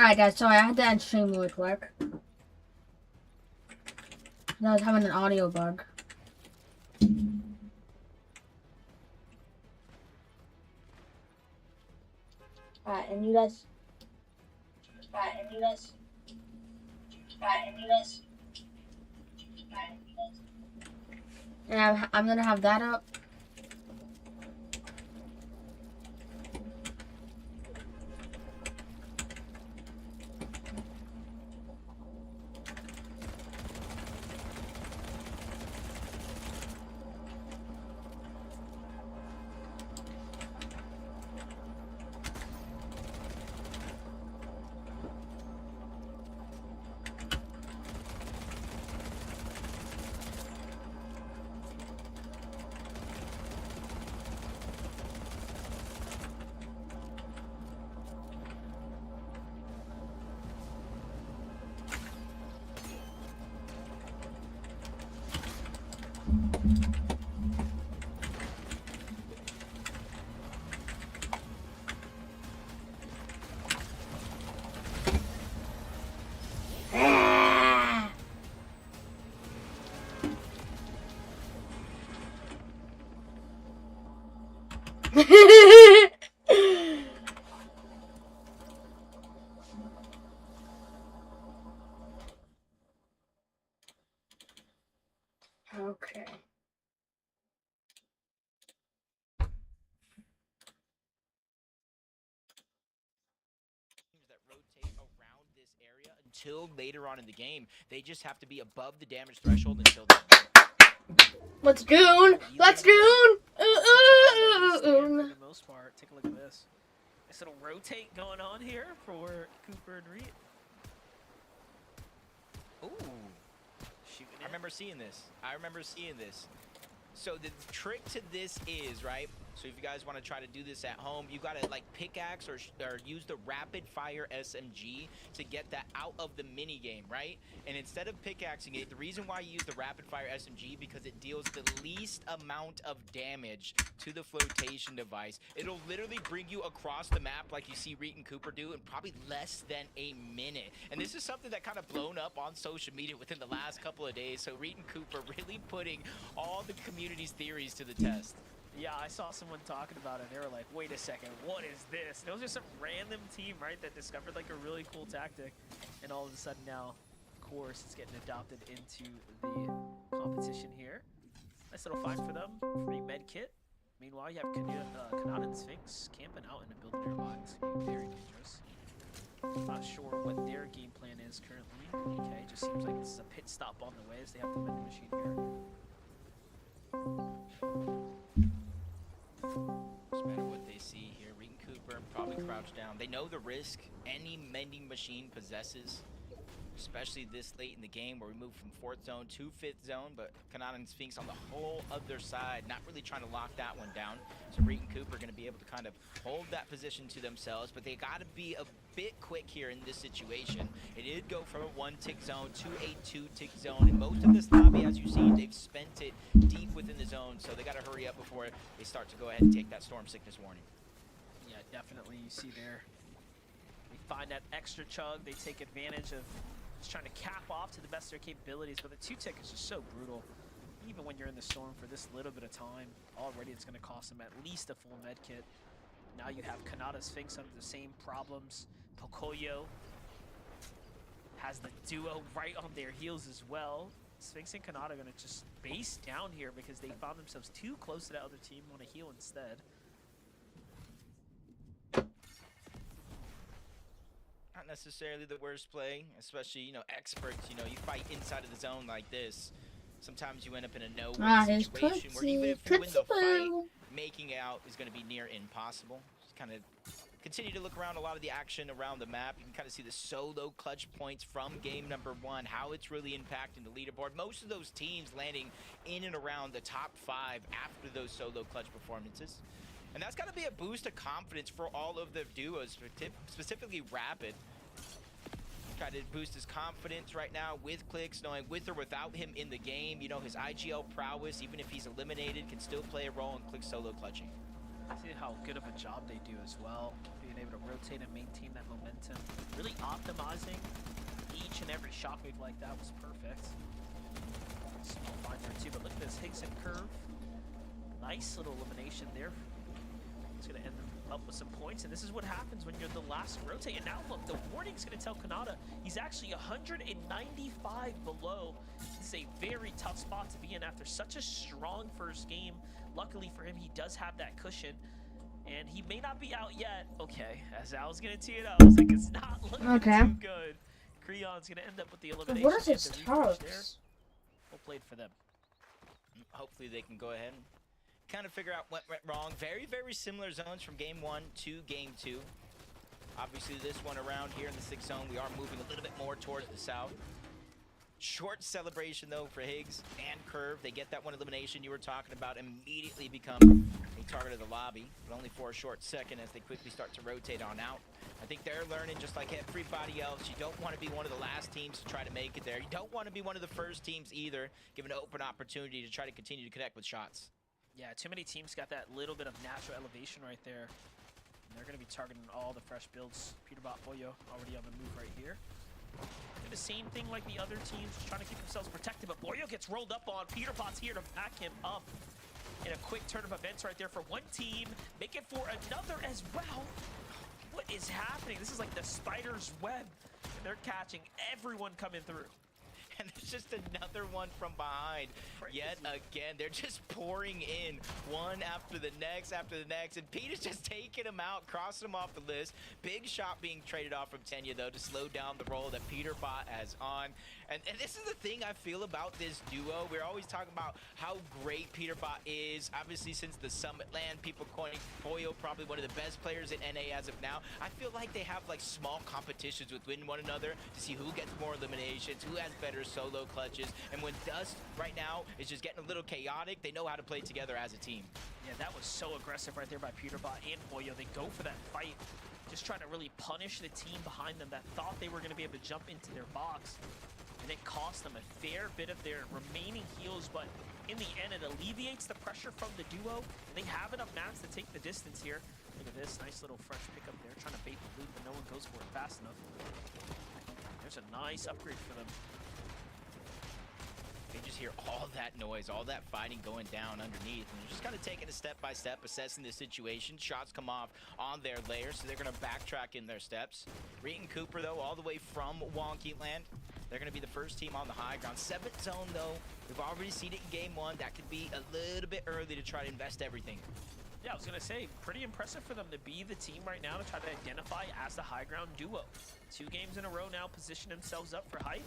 Alright guys, sorry, I had to end stream really quick. I was having an audio bug. Alright, and you guys. And I'm gonna have that up. Okay. That rotate around this area until later on in the game. They just have to be above the damage threshold until then. Let's Goon! Let's Goon! For the most part, take a look at this. This little rotate going on here for Cooper and Reed. Ooh. I remember seeing this. So the trick to this is, right? So if you guys want to try to do this at home, you got to like pickaxe or use the rapid fire SMG to get that out of the mini game, right? And instead of pickaxing it, the reason why you use the rapid fire SMG because it deals the least amount of damage to the flotation device. It'll literally bring you across the map like you see Reed and Cooper do in probably less than a minute. And this is something that kind of blown up on social media within the last couple of days. So Reed and Cooper really putting all the community's theories to the test. Yeah, I saw someone talking about it. They were like, wait a second, what is this? And it was just some random team, right, that discovered like a really cool tactic. And all of a sudden now, of course, it's getting adopted into the competition here. Nice little find for them. Free med kit. Meanwhile, you have Kanata and Sphinx camping out in a building nearby. It's going to be very dangerous. Not sure what their game plan is currently. Okay, just seems like this is a pit stop on the way as they have the vending machine here. Doesn't matter what they see here. Reed and Cooper probably crouched down. They know the risk any mending machine possesses, especially this late in the game where we move from 4th zone to 5th zone, but Kanata and Sphinx on the whole other side, not really trying to lock that one down. So Reed and Cooper are going to be able to kind of hold that position to themselves, but they got to be a bit quick here in this situation. It did go from a 1-tick zone to a 2-tick zone, and most of this lobby, as you see, they've spent it deep within the zone, so they got to hurry up before they start to go ahead and take that storm sickness warning. Yeah, definitely. You see there, they find that extra chug. They take advantage of just trying to cap off to the best of their capabilities, but the 2-tick is just so brutal. Even when you're in the storm for this little bit of time, already it's going to cost them at least a full med kit. Now you have Kanata Sphinx under the same problems. Pocoyo has the duo right on their heels as well. Sphinx and Kanata are going to just base down here because they found themselves too close to that other team, want to heal instead. Not necessarily the worst play, especially, you know, experts, you know, you fight inside of the zone like this. Sometimes you end up in a no-win situation where even if you win the fight, making out is going to be near impossible. Just kind of continue to look around a lot of the action around the map. You can kind of see the solo clutch points from game number 1, how it's really impacting the leaderboard. Most of those teams landing in and around the top 5 after those solo clutch performances. And that's got to be a boost of confidence for all of the duos, specifically Rapid. Try to boost his confidence right now with CLIX, knowing with or without him in the game, you know, his IGL prowess, even if he's eliminated, can still play a role in CLIX solo clutching. See how good of a job they do as well, being able to rotate and maintain that momentum. Really optimizing each and every shockwave like that was perfect. Small find there too, but look at this Higgs and Curve. Nice little elimination there. It's going to end them up with some points, and this is what happens when you're the last to rotate. And now look, the warning's going to tell Kanata he's actually 195 below. This is a very tough spot to be in after such a strong first game. Luckily for him, he does have that cushion, and he may not be out yet. Okay, as I was going to tee it up, I was like, it's not looking too good. Creon's going to end up with the elimination. What is his turrets? Well played for them. Hopefully they can go ahead and kind of figure out what went wrong. Very, very similar zones from game 1 to game 2. Obviously this one around here in the 6th zone, we are moving a little bit more towards the south. Short celebration though for Higgs and Curve. They get that one elimination you were talking about, immediately become a target of the lobby, but only for a short second as they quickly start to rotate on out. I think they're learning, just like everybody else, you don't want to be one of the last teams to try to make it there. You don't want to be one of the first teams either, given an open opportunity to try to continue to connect with shots. Yeah, too many teams got that little bit of natural elevation right there. And they're going to be targeting all the fresh builds. Peterbot Pollo already on the move right here. Do the same thing like the other teams, just trying to keep themselves protected, but Pollo gets rolled up on. Peterbot's here to back him up. In a quick turn of events right there for one team. Make it for another as well. What is happening? This is like the spider's web. And they're catching everyone coming through. And there's just another one from behind. Crazy. Yet again, they're just pouring in one after the next, and Pete is just taking them out, crossing them off the list. Big shot being traded off from Tenya, though, to slow down the roll that Peterbot has on. And this is the thing I feel about this duo. We're always talking about how great Peterbot is. Obviously, since the Summit land, people calling Pollo probably one of the best players in NA as of now. I feel like they have like small competitions within one another to see who gets more eliminations, who has better solo clutches. And when Dust right now is just getting a little chaotic, they know how to play together as a team. Yeah, that was so aggressive right there by Peterbot and Pollo. They go for that fight, just trying to really punish the team behind them that thought they were going to be able to jump into their box. And it cost them a fair bit of their remaining heals, but in the end, it alleviates the pressure from the duo, and they have enough mats to take the distance here. Look at this, nice little fresh pickup there, trying to bait the loop, but no one goes for it fast enough. There's a nice upgrade for them. They just hear all that noise, all that fighting going down underneath, and they're just kind of taking it step by step, assessing the situation. Shots come off on their layer, so they're going to backtrack in their steps. Reed and Cooper, though, all the way from Wonky Land. They're going to be the first team on the high ground. 7th zone, though, we've already seen it in game 1. That could be a little bit early to try to invest everything. Yeah, I was going to say, pretty impressive for them to be the team right now to try to identify as the high ground duo. 2 games in a row now, position themselves up for hype.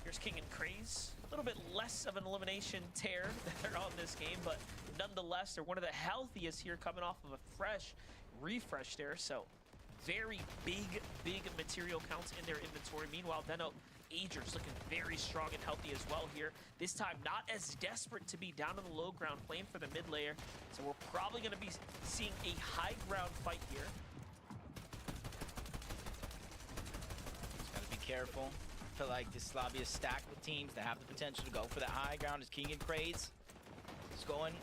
Here's King and Craze. A little bit less of an elimination tear that they're on this game, but nonetheless, they're one of the healthiest here coming off of a fresh refresh there. So very big material counts in their inventory. Meanwhile, Veno Agers looking very strong and healthy as well here. This time, not as desperate to be down on the low ground, playing for the mid layer. So we're probably going to be seeing a high ground fight here. Just got to be careful. I feel like this lobby is stacked with teams that have the potential to go for that high ground. As King and Craze is going,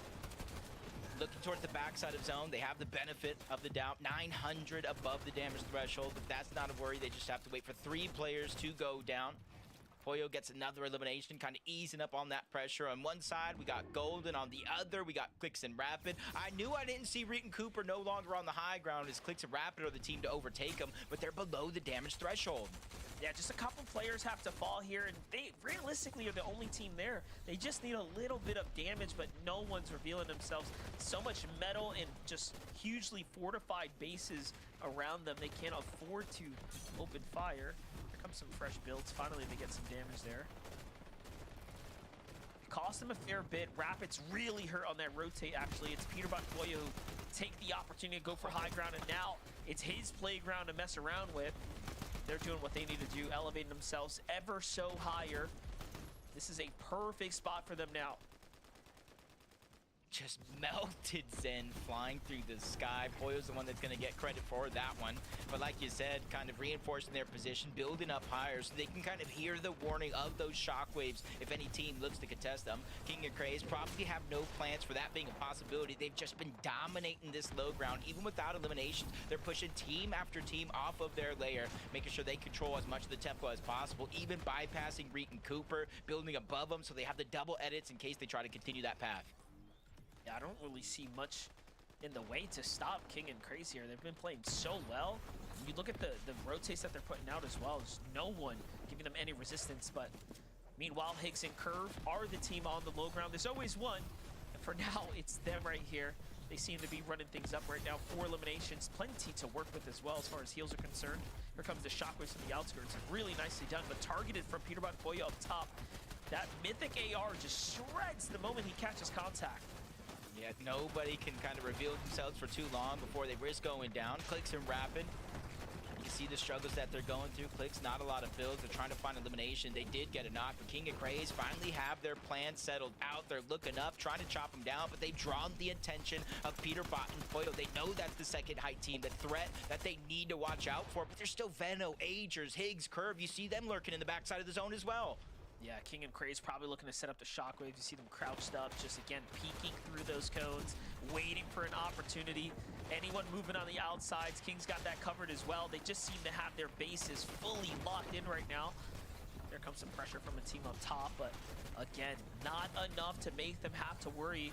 looking towards the backside of zone. They have the benefit of the doubt. 900 above the damage threshold, but that's not a worry. They just have to wait for 3 players to go down. Pollo gets another elimination, kind of easing up on that pressure. On one side, we got Golden. On the other, we got CLIX and Rapid. I knew I didn't see Reed and Cooper no longer on the high ground, as CLIX and Rapid are the team to overtake them, but they're below the damage threshold. Yeah, just a couple players have to fall here, and they realistically are the only team there. They just need a little bit of damage, but no one's revealing themselves. So much metal and just hugely fortified bases around them. They can't afford to open fire. Here comes some fresh builds. Finally, they get some damage there. It cost them a fair bit. Rapids really hurt on that rotate, actually. It's Peterbot and Pollo who take the opportunity to go for high ground, and now it's his playground to mess around with. They're doing what they need to do, elevating themselves ever so higher. This is a perfect spot for them now. just melted Zen flying through the sky. Pollo's the one that's going to get credit for that one. But like you said, kind of reinforcing their position, building up higher so they can kind of hear the warning of those shockwaves if any team looks to contest them. King and Craze probably have no plans for that being a possibility. They've just been dominating this low ground. Even without eliminations, they're pushing team after team off of their layer, making sure they control as much of the tempo as possible, even bypassing Reet and Cooper, building above them so they have the double edits in case they try to continue that path. Yeah, I don't really see much in the way to stop King and Craze here. They've been playing so well. You look at the rotates that they're putting out as well. There's no one giving them any resistance, but meanwhile, Higgs and Curve are the team on the low ground. There's always one, and for now, it's them right here. They seem to be running things up right now. 4 eliminations, plenty to work with as well as far as heals are concerned. Here comes the shockwaves from the outskirts. Really nicely done, but targeted from Peterbot Pollo up top. That mythic AR just shreds the moment he catches contact. Yeah, nobody can kind of reveal themselves for too long before they risk going down. CLIX and Rapid. You see the struggles that they're going through. CLIX, not a lot of builds. They're trying to find elimination. They did get a knock, but King and Craze finally have their plan settled out. They're looking up, trying to chop them down, but they've drawn the attention of Peterbot and Pollo. They know that's the second height team, the threat that they need to watch out for, but there's still Veno, Agers, Higgs, Curve. You see them lurking in the backside of the zone as well. Yeah, King and Craze probably looking to set up the shockwaves. You see them crouched up, just again peeking through those cones, waiting for an opportunity. Anyone moving on the outsides, King's got that covered as well. They just seem to have their bases fully locked in right now. There comes some pressure from a team up top, but again, not enough to make them have to worry.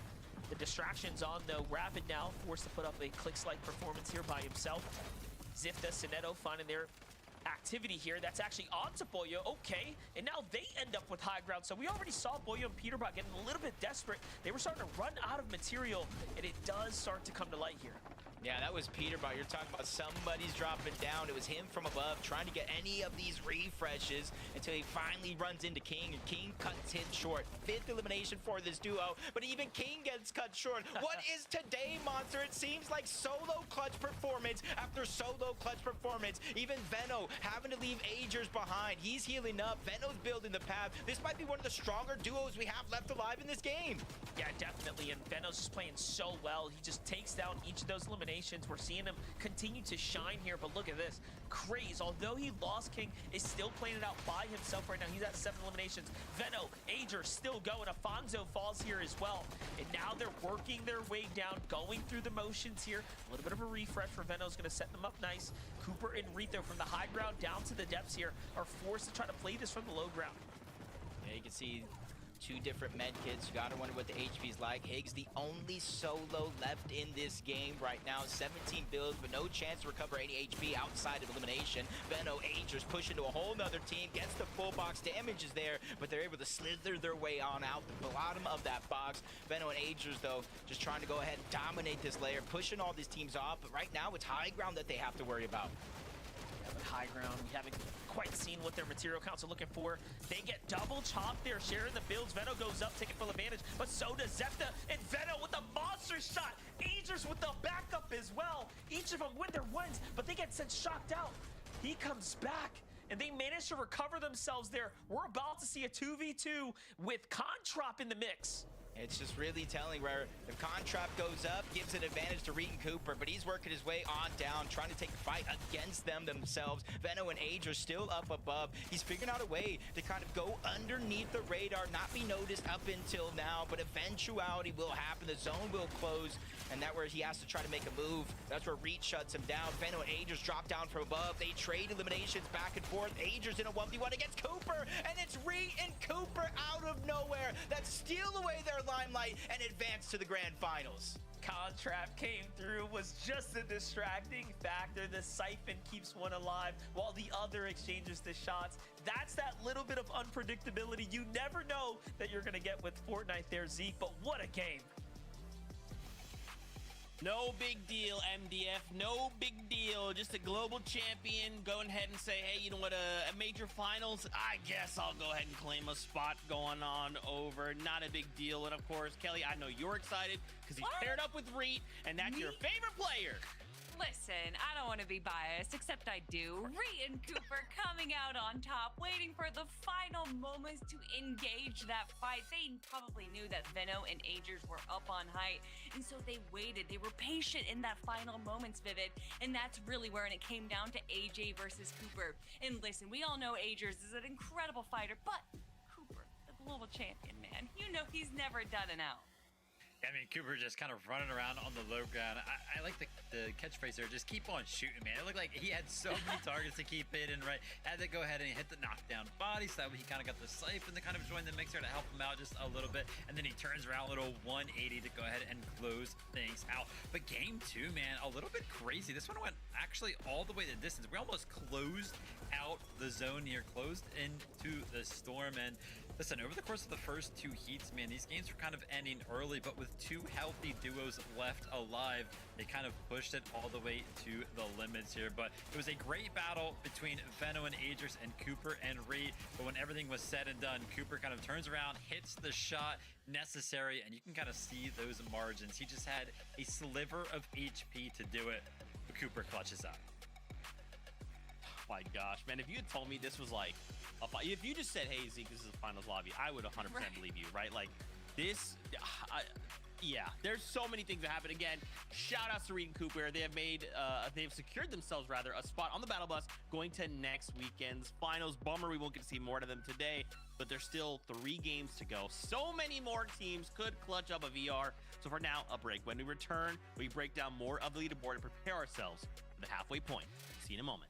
The distraction's on though. Rapid now forced to put up a CLIX-like performance here by himself. Zifta, Sinetto finding their activity here. That's actually onto Pollo. Okay, and now they end up with high ground. So we already saw Pollo and Peterbot getting a little bit desperate. They were starting to run out of material, and it does start to come to light here. Yeah, that was Peterbot. You're talking about somebody's dropping down. It was him from above trying to get any of these refreshes until he finally runs into King, and King cuts him short. 5th elimination for this duo, but even King gets cut short. What is today, Monster? It seems like solo clutch performance after solo clutch performance. Even Veno having to leave Agers behind. He's healing up. Veno's building the path. This might be one of the stronger duos we have left alive in this game. Yeah, definitely, and Veno's just playing so well. He just takes down each of those eliminations. We're seeing him continue to shine here, but look at this. Craze, although he lost King, is still playing it out by himself right now. He's at 7 eliminations. Veno, Ager still going. Afonso falls here as well. And now they're working their way down, going through the motions here. A little bit of a refresh for Veno's going to set them up nice. Cooper and Rito from the high ground down to the depths here are forced to try to play this from the low ground. Yeah, you can see 2 different med kits. You gotta wonder what the HP's like. Higgs, the only solo left in this game right now. 17 builds, but no chance to recover any HP outside of elimination. Veno, Agers push into a whole nother team, gets the full box. Damage is there, but they're able to slither their way on out the bottom of that box. Veno and Agers, though, just trying to go ahead and dominate this layer, pushing all these teams off, but right now it's high ground that they have to worry about. Yeah, but high ground, we haven't quite seen what their material counts are looking for. They get double chopped there, sharing the builds. Veno goes up, taking full advantage, but so does Zepta, and Veno with the monster shot. Agers with the backup as well. Each of them win their wins, but they get sent shocked out. He comes back, and they manage to recover themselves there. We're about to see a 2v2 with Contrap in the mix. It's just really telling where if Contrap goes up, gives an advantage to Reet and Cooper, but he's working his way on down, trying to take the fight against them themselves. Veno and Age are still up above. He's figuring out a way to kind of go underneath the radar, not be noticed up until now, but eventuality will happen. The zone will close, and that's where he has to try to make a move. That's where Reet shuts him down. Veno and Agers drop down from above. They trade eliminations back and forth. Agers in a 1v1 against Cooper, and it's Reet and Cooper out of nowhere that steal away their limelight and advance to the grand finals. Contrap came through, was just a distracting factor. The siphon keeps one alive while the other exchanges the shots. That's that little bit of unpredictability you never know that you're gonna get with Fortnite there, Zeke, but what a game. No big deal, MDF. No big deal. Just a global champion going ahead and say, hey, you know what, a major finals, I guess I'll go ahead and claim a spot going on over. Not a big deal. And of course, Kelly, I know you're excited because he's paired up with Reet, and that's your favorite player. Listen, I don't want to be biased, except I do. Rhea and Cooper coming out on top, waiting for the final moments to engage that fight. They probably knew that Venno and Agers were up on height, and so they waited. They were patient in that final moments, Vivid, and that's really where it came down to AJ versus Cooper. And listen, we all know Agers is an incredible fighter, but Cooper, the global champion, man, you know he's never done an out. I mean, Cooper just kind of running around on the low ground. I like the catchphrase there. Just keep on shooting, man. It looked like he had so many targets to keep hitting, right? Had to go ahead and hit the knockdown body, so that way he kind of got the Siphon to kind of join the mixer to help him out just a little bit. And then he turns around a little 180 to go ahead and close things out. But game 2, man, a little bit crazy. This one went actually all the way the distance. We almost closed out the zone here, closed into the storm. And listen, over the course of the first 2 heats, man, these games were kind of ending early, but with 2 healthy duos left alive, they kind of pushed it all the way to the limits here. But it was a great battle between Venno and Agers and Cooper and Reed. But when everything was said and done, Cooper kind of turns around, hits the shot necessary, and you can kind of see those margins. He just had a sliver of HP to do it, but Cooper clutches up. My gosh, man, if you had told me this was like a fight, if you just said, hey, Zeke, this is the finals lobby, I would 100% believe you, right? Like, this, yeah, there's so many things that happen. Again, shout outs to Reed and Cooper. They have made, they've secured themselves, rather, a spot on the battle bus going to next weekend's finals. Bummer we won't get to see more of them today, but there's still 3 games to go. So many more teams could clutch up a VR. So for now, a break. When we return, we break down more of the leaderboard and prepare ourselves for the halfway point. See you in a moment.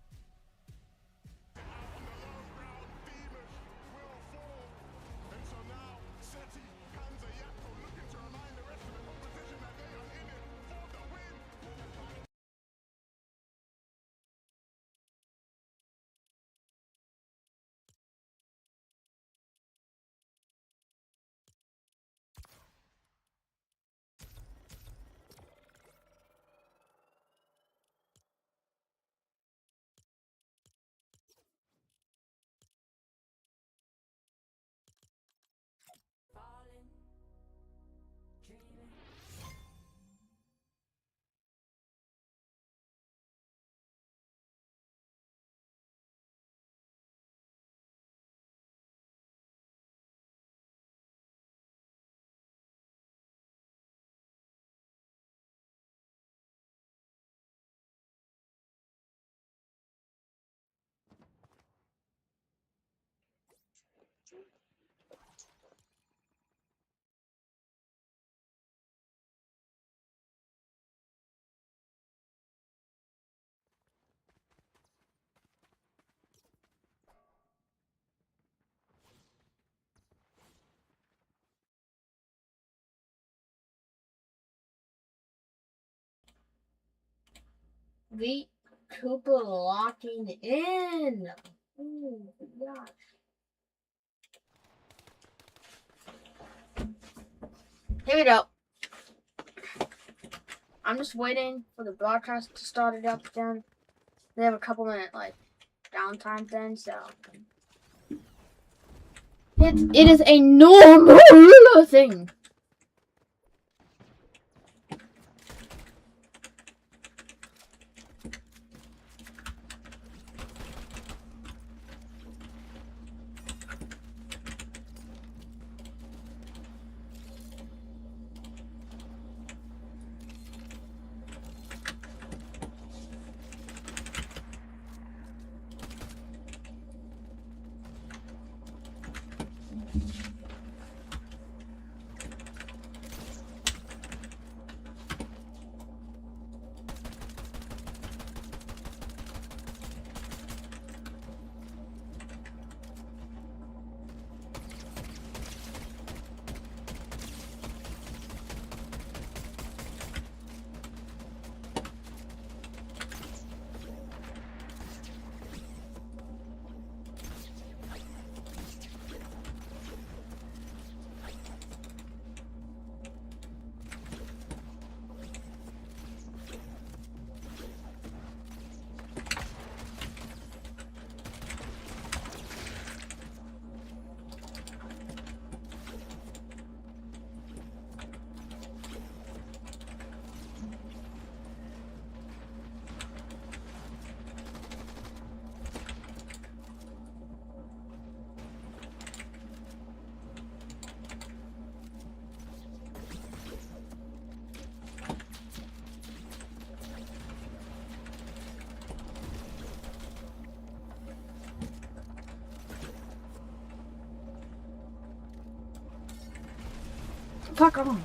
The Cooper locking in. Oh my gosh. Here we go. I'm just waiting for the broadcast to start it up again. They have a couple minute downtime then, so it is a normal thing. Fuck on.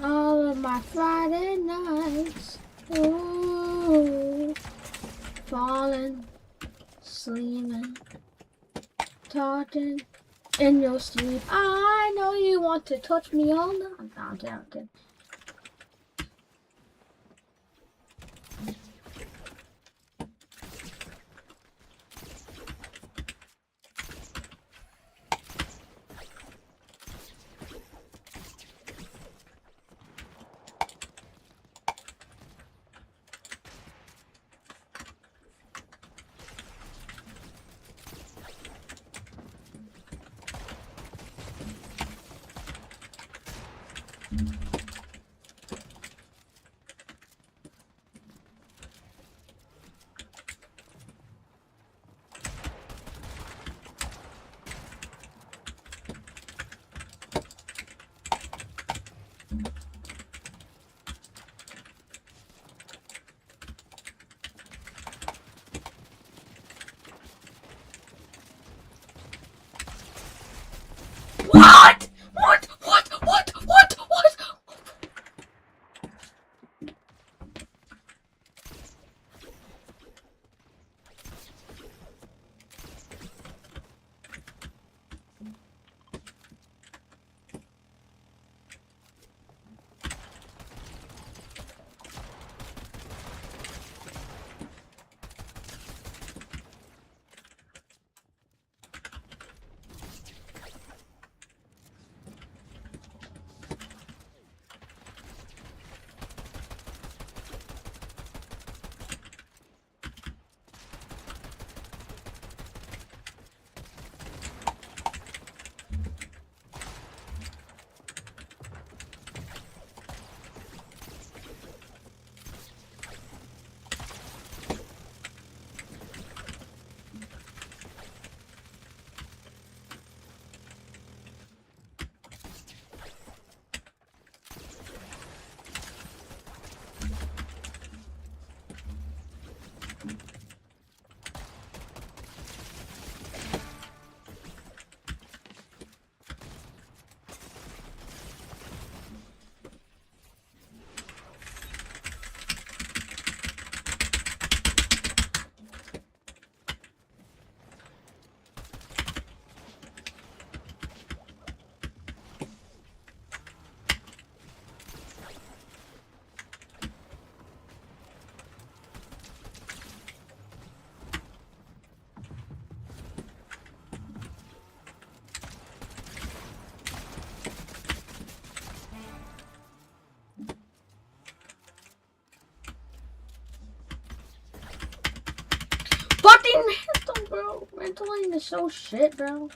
All of my Friday nights, ooh, falling, sleeping, talking in your sleep. I know you want to touch me all night. I'm kidding. What? Fucking mental, bro. Mental is so shit, bro.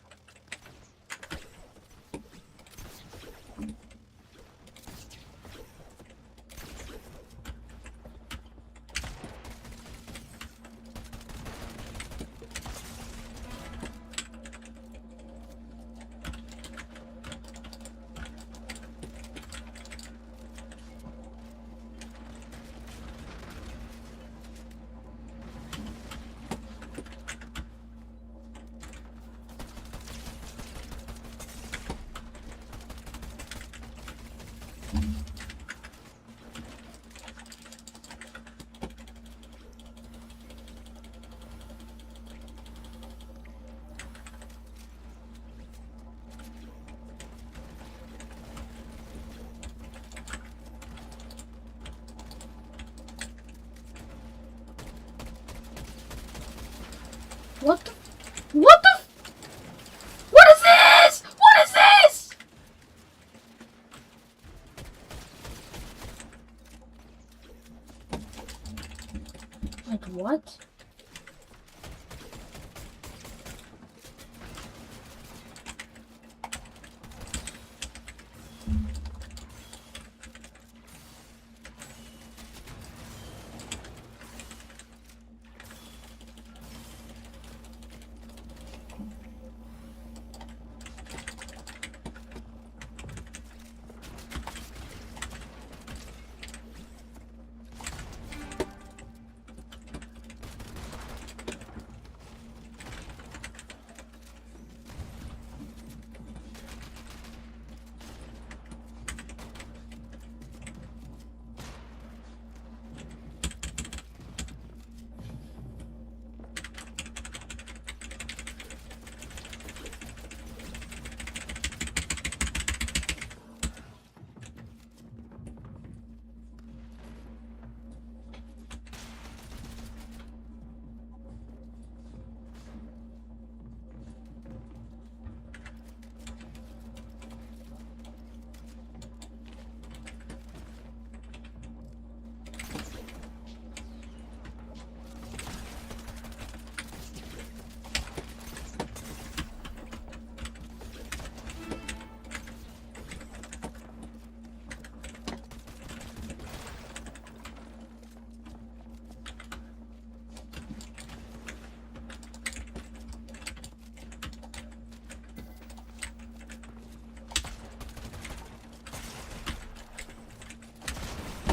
What the? What the? What is this? What is this? What?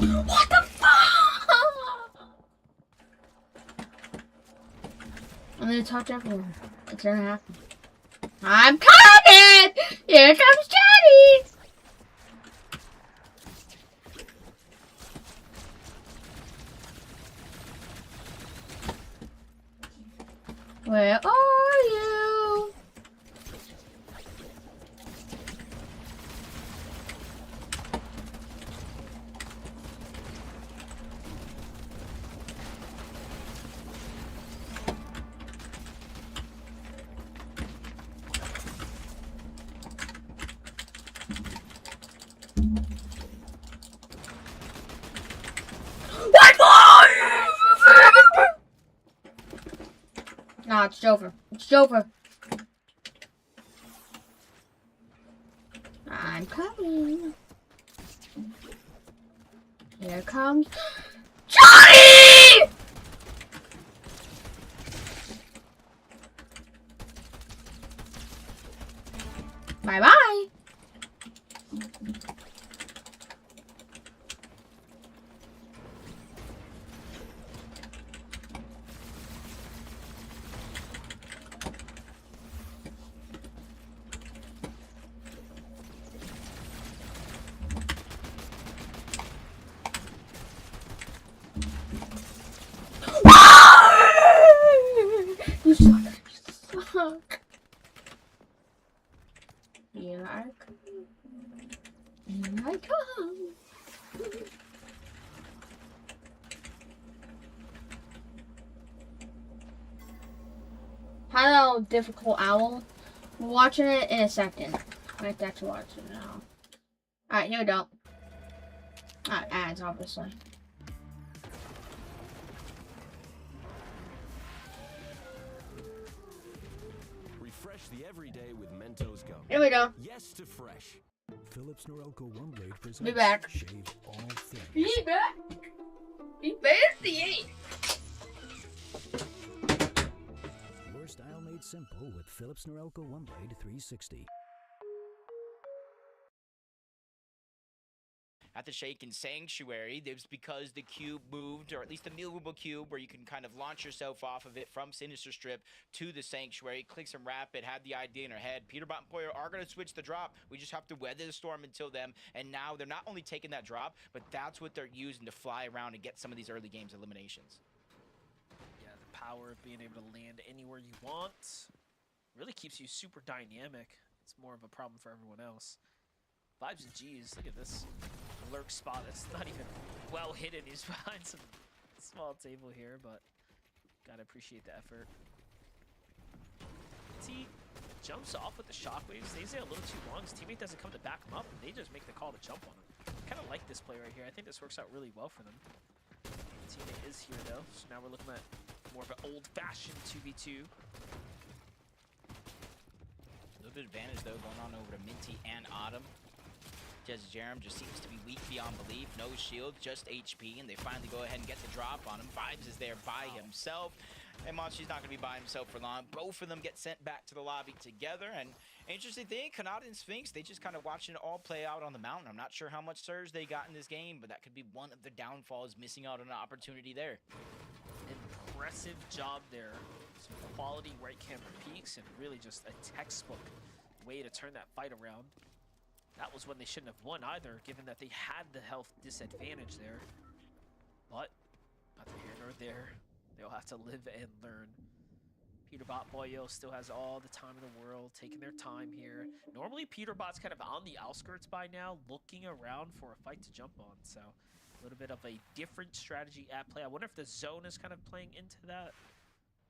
What the fuck? I'm gonna touch everyone. It's gonna happen. I'm coming! Here comes Johnny! Where are you? What more? Nah, it's over. It's over. I'm coming. Here comes Johnny! Bye-bye. You suck. You suck. Here I come. Here I come. Hello, difficult owl. We're watching it in a second. I have to actually watch it now. Alright, here we go. Alright, ads, obviously. Refresh the everyday with Mentos gum. Here we go. Yes to fresh. Philips Norelco One Blade presents Be back. Shave All Things. Be back. Be fancy. Your style made simple with Philips Norelco One Blade 360. At the Shaken Sanctuary, it was because the cube moved, or at least the movable cube, where you can kind of launch yourself off of it from Sinister Strip to the Sanctuary. CLIX and Rapid had the idea in their head. Peterbot and Poyer are going to switch the drop. We just have to weather the storm until then. And now they're not only taking that drop, but that's what they're using to fly around and get some of these early games eliminations. Yeah, the power of being able to land anywhere you want really keeps you super dynamic. It's more of a problem for everyone else. Vibes and G's, look at this lurk spot. It's not even well hidden. He's behind some small table here, but gotta appreciate the effort. He jumps off with the shockwaves, stays there a little too long. His teammate doesn't come to back him up, and they just make the call to jump on him. Kind of like this play right here. I think this works out really well for them. teammate is here though, so now we're looking at more of an old-fashioned 2v2. A little bit of advantage though going on over to Minty and Autumn. Jerem just seems to be weak beyond belief. No shield, just HP, and they finally go ahead and get the drop on him. Vibes is there by himself. And Monchi's not going to be by himself for long. Both of them get sent back to the lobby together. And interesting thing, Kanata and Sphinx, they just kind of watching it all play out on the mountain. I'm not sure how much surge they got in this game, but that could be one of the downfalls, missing out on an opportunity there. Impressive job there. Some quality right camera peaks and really just a textbook way to turn that fight around. That was when they shouldn't have won either, given that they had the health disadvantage there. But neither here nor there. They'll have to live and learn. Peterbot Boyo still has all the time in the world, taking their time here. Normally, Peterbot's kind of on the outskirts by now, looking around for a fight to jump on. So a little bit of a different strategy at play. I wonder if the zone is kind of playing into that.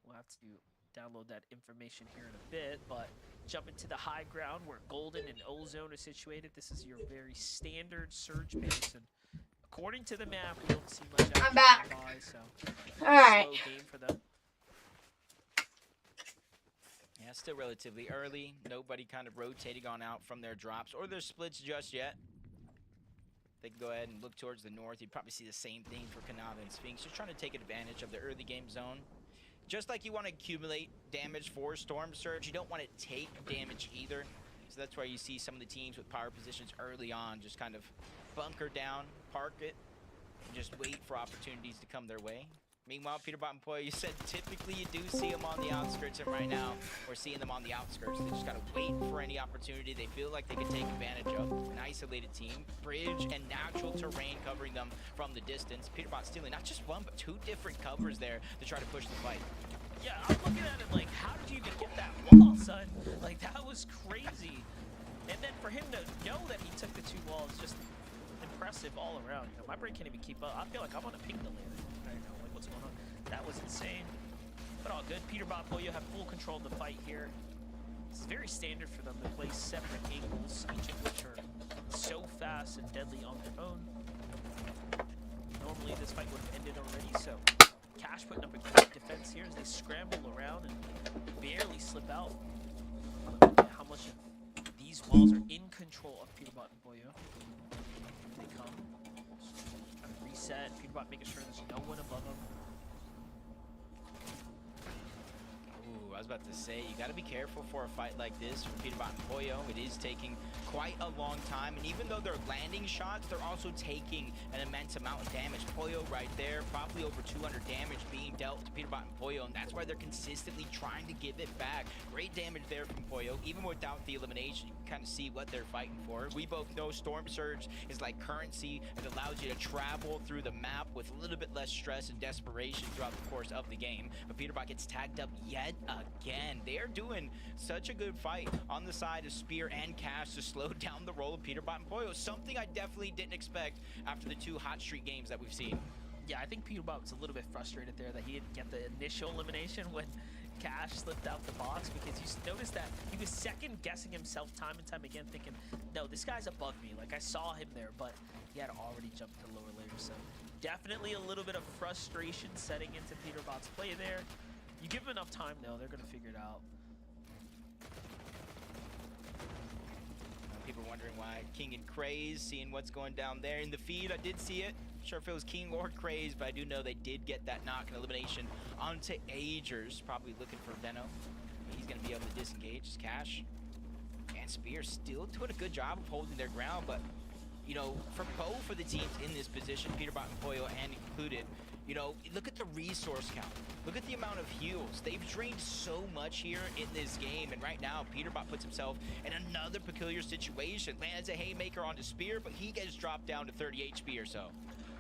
We'll have to download that information here in a bit, but jump into the high ground where Golden and Ozone are situated. This is your very standard surge base, and according to the map, we don't see much action. I'm back. Nearby, so All right. slow game for them. Yeah, still relatively early. Nobody kind of rotating on out from their drops or their splits just yet. They can go ahead and look towards the north. You'd probably see the same thing for Kanata and Sphinx. Just trying to take advantage of the early game zone. Just like you want to accumulate damage for Storm Surge, you don't want to take damage either. So that's why you see some of the teams with power positions early on just kind of bunker down, park it, and just wait for opportunities to come their way. Meanwhile, Peterbot and Poyo, you said typically you do see them on the outskirts, and right now we're seeing them on the outskirts. They just got to wait for any opportunity they feel like they can take advantage of. An isolated team, bridge and natural terrain covering them from the distance. Peterbot stealing not just one, but two different covers there to try to push the fight. Yeah, I'm looking at it like, how did you even get that wall, son? Like, that was crazy. And then for him to know that he took the two walls, just impressive all around. You know, my brain can't even keep up. I feel like I'm on a ping delay right now. Like, what's going on? That was insane. But all good. Peterbot Boyo have full control of the fight here. It's very standard for them to play separate angles, each of which are so fast and deadly on their own. Normally, this fight would have ended already, so Cash putting up a great defense here as they scramble around and barely slip out. How much of these walls are in control of Peterbot and Boyo. Here they come. Trying to reset. Peterbot making sure there's no one above them. Ooh, I was about to say, you got to be careful for a fight like this for Peterbot and Poyo. It is taking quite a long time, and even though they're landing shots, they're also taking an immense amount of damage. Poyo right there, probably over 200 damage being dealt to Peterbot and Poyo, and that's why they're consistently trying to give it back. Great damage there from Poyo. Even without the elimination, you can kind of see what they're fighting for. We both know Storm Surge is like currency. It allows you to travel through the map with a little bit less stress and desperation throughout the course of the game. But Peterbot gets tagged up yet again. They are doing such a good fight on the side of Spear and Cash to slow down the roll of Peterbot and Poyo. Something I definitely didn't expect after the two hot streak games that we've seen. Yeah, I think Peterbot was a little bit frustrated there that he didn't get the initial elimination when Cash slipped out the box, because you noticed that he was second guessing himself time and time again, thinking, no, this guy's above me. Like, I saw him there, but he had already jumped to the lower layer. So definitely a little bit of frustration setting into Peterbot's play there. You give them enough time, though, they're going to figure it out. People wondering why King and Craze, seeing what's going down there in the feed. I did see it. Sure if it was King or Craze, but I do know they did get that knock and elimination onto Agers. Probably looking for Venno. He's going to be able to disengage his Cash. And Spear still doing a good job of holding their ground, but you know, for both of the teams in this position, Peterbot and Poyo and included, you know, look at the resource count. Look at the amount of heals. They've drained so much here in this game, and right now, Peterbot puts himself in another peculiar situation. Lands a haymaker onto Spear, but he gets dropped down to 30 HP or so.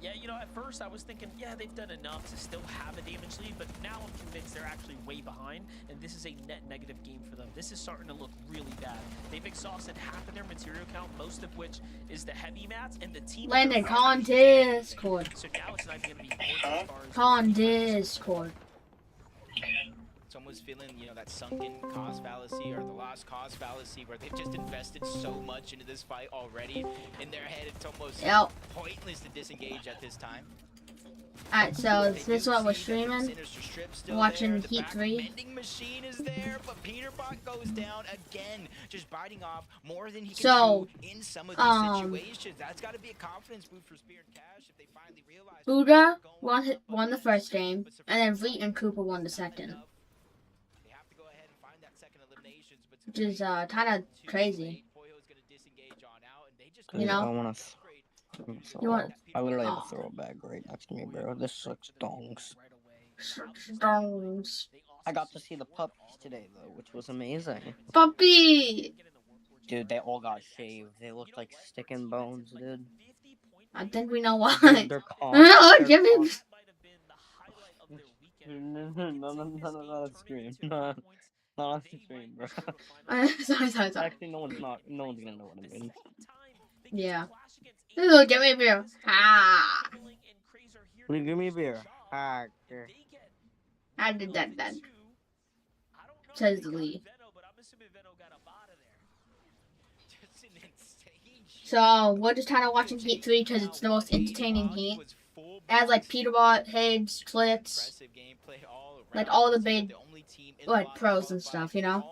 Yeah, you know, at first I was thinking, yeah, they've done enough to still have a damage lead, but now I'm convinced they're actually way behind, and this is a net negative game for them. This is starting to look really bad. They've exhausted half of their material count, most of which is the heavy mats, and the team... Landon, call on Discord. So now it's not even going to be worth as far as... Call on Discord. Someone's feeling, you know, that sunken cost fallacy or the lost cause fallacy where they've just invested so much into this fight already. In their head, it's almost pointless to disengage at this time. Alright, so this is what we're streaming. Watching Heat 3. Vending machine is there, but Peterbot goes down again, just biting off more than he can So, chew in some of these situations. That's got to be a confidence boost for Spear and Cash if they finally realize. Buddha won the first game, and then Vliet and Cooper won the second. They have to go ahead and find that second eliminations, but Which is kind of crazy. You know? I want to. You want? I literally have a throw bag right next to me, bro. This looks dongs. Stones. I got to see the puppies today, though, which was amazing. Puppy! Dude, they all got shaved. They looked like stick and bones, dude. I think we know why. They're calm. Oh, give me. No, not on stream. Not on stream, bro. Sorry. Actually, no one's gonna know what I mean. Yeah. Ooh, give me a beer. Ah. Will you give me a beer? Ah, okay. I did that then. Says the Lee. So, we're just kind of watching Heat 3 because it's the most entertaining Heat. It has like Peterbot, Higgs, CLIX, like all the big like pros and stuff, you know?